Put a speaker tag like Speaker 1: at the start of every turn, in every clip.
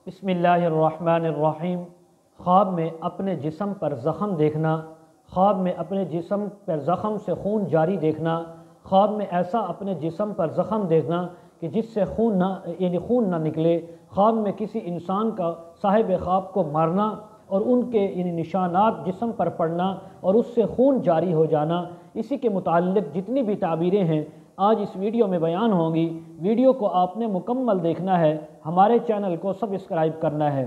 Speaker 1: बिस्मिल्लाहिर्रहमानिर्रहीम। ख्वाब में अपने जिस्म पर ज़ख़म देखना, ख्वाब में अपने जिस्म पर ज़ख़म से खून जारी देखना, ख्वाब में ऐसा अपने जिस्म पर ज़ख़म देखना कि जिससे खून ना निकले, ख्वाब में किसी इंसान का साहिब ख्वाब को मारना और उनके निशानात जिस्म पर पड़ना और उससे खून जारी हो जाना, इसी के मुताल्लिक़ जितनी भी ताबीरें हैं आज इस वीडियो में बयान होंगी। वीडियो को आपने मुकम्मल देखना है, हमारे चैनल को सब्सक्राइब करना है।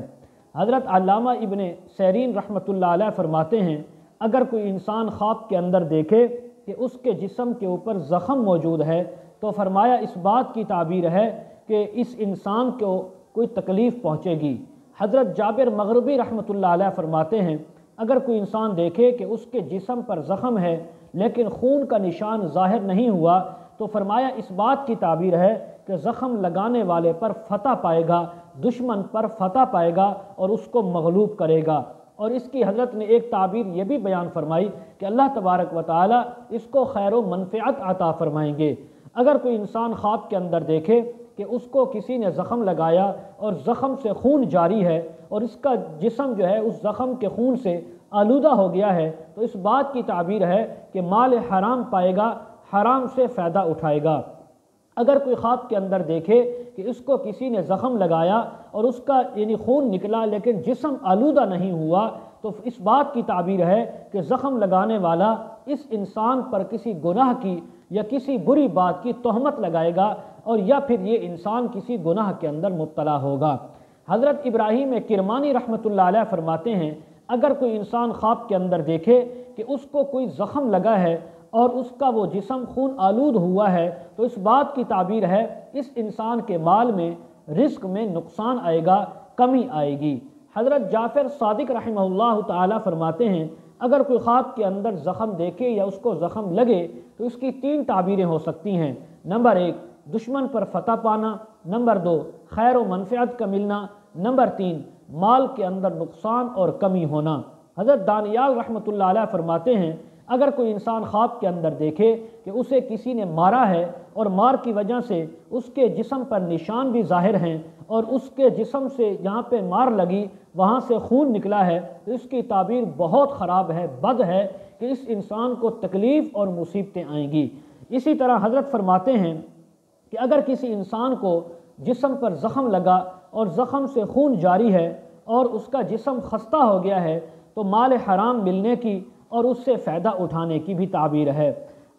Speaker 1: हज़रत अल्लामा इब्न सैरीन रहमतुल्लाह अलैह फरमाते हैं, अगर कोई इंसान ख्वाब के अंदर देखे कि उसके जिस्म के ऊपर ज़ख़म मौजूद है तो फरमाया इस बात की ताबीर है कि इस इंसान को कोई तकलीफ़ पहुँचेगी। हज़रत जाबिर मग़रिबी रहमतुल्लाह अलैह फरमाते हैं, अगर कोई इंसान देखे कि उसके जिस्म पर ज़ख़म है लेकिन खून का निशान ज़ाहिर नहीं हुआ तो फरमाया इस बात की ताबीर है कि ज़ख़म लगाने वाले पर फ़तह पाएगा, दुश्मन पर फ़तह पाएगा और उसको मग़लूब करेगा। और इसकी हज़रत ने एक ताबीर ये भी बयान फरमाई कि अल्लाह तबारक व तआला इसको खैर व मनफ़ियत अता फरमाएंगे। अगर कोई इंसान ख्वाब के अंदर देखे कि उसको किसी ने ज़ख़म लगाया और ज़ख़म से खून जारी है और इसका जिस्म जो है उस ज़ख़म के खून से आलूदा हो गया है, तो इस बात की ताबीर है कि माल हराम पाएगा, हराम से फ़ायदा उठाएगा। अगर कोई ख्वाब के अंदर देखे कि उसको किसी ने ज़ख़म लगाया और उसका खून निकला लेकिन जिस्म आलूदा नहीं हुआ, तो इस बात की ताबीर है कि ज़ख़म लगाने वाला इस इंसान पर किसी गुनाह की या किसी बुरी बात की तोहमत लगाएगा और या फिर ये इंसान किसी गुनाह के अंदर मुब्तला होगा। हज़रत इब्राहीम किरमानी रहमतुल्लाह अलैह फरमाते हैं, अगर कोई इंसान ख्वाब के अंदर देखे कि उसको कोई ज़ख़म लगा है और उसका वो जिस्म खून आलूद हुआ है तो इस बात की ताबीर है इस इंसान के माल में, रिज़्क़ में नुकसान आएगा, कमी आएगी। हज़रत जाफ़र सादिक रहमहुल्लाह ताला फरमाते हैं, अगर कोई ख्वाब के अंदर ज़ख़म देखे या उसको ज़ख़म लगे तो इसकी 3 ताबीरें हो सकती हैं। नंबर 1, दुश्मन पर फ़तह पाना। नंबर 2, खैर व मनफ़ियत का मिलना। नंबर 3, माल के अंदर नुकसान और कमी होना। हज़रत दानियाल रहमतुल्लाह अलैह फरमाते हैं, अगर कोई इंसान ख्वाब के अंदर देखे कि उसे किसी ने मारा है और मार की वजह से उसके जिस्म पर निशान भी ज़ाहिर हैं और उसके जिस्म से जहाँ पे मार लगी वहाँ से खून निकला है, तो इसकी ताबीर बहुत ख़राब है, बद है कि इस इंसान को तकलीफ़ और मुसीबतें आएंगी। इसी तरह हज़रत फरमाते हैं कि अगर किसी इंसान को जिस्म पर ज़ख़म लगा और ज़ख़म से खून जारी है और उसका जिस्म खस्ता हो गया है तो माल हराम मिलने की और उससे फ़ायदा उठाने की भी ताबीर है।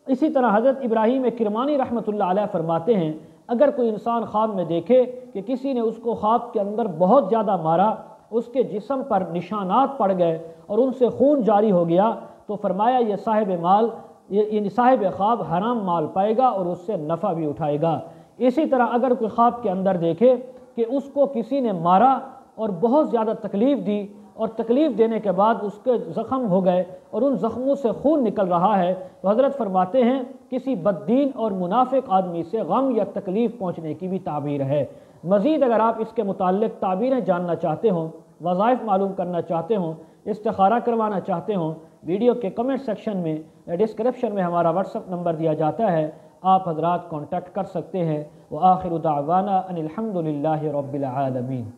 Speaker 1: इसी तरह हज़रत इब्राहीम किरमानी रहमतुल्लाह अलैह फरमाते हैं, अगर कोई इंसान ख्वाब में देखे कि किसी ने उसको ख्वाब के अंदर बहुत ज़्यादा मारा, उसके जिस्म पर निशानात पड़ गए और उनसे खून जारी हो गया, तो फरमाया ये साहिब माल, ये साहिब ख्वाब हराम माल पाएगा और उससे नफ़ा भी उठाएगा। इसी तरह अगर कोई ख्वाब के अंदर देखे कि उसको किसी ने मारा और बहुत ज़्यादा तकलीफ़ दी और तकलीफ़ देने के बाद उसके ज़ख़म हो गए और उन ज़ख़मों से खून निकल रहा है, तो हज़रत फरमाते हैं किसी बद्दीन और मुनाफिक आदमी से गम या तकलीफ़ पहुँचने की भी ताबीर है। मज़ीद अगर आप इसके मुताल्लिक़ ताबीरें जानना चाहते हों, वज़ाइफ मालूम करना चाहते हों, इस्तिखारा करवाना चाहते हों, वीडियो के कमेंट सेक्शन में या डिस्क्रिप्शन में हमारा व्हाट्सअप नंबर दिया जाता है, आप हज़रात कॉन्टैक्ट कर सकते हैं। व आखिरु दावाना अनिल हम्दुलिल्लाहि रब्बिल आलमीन।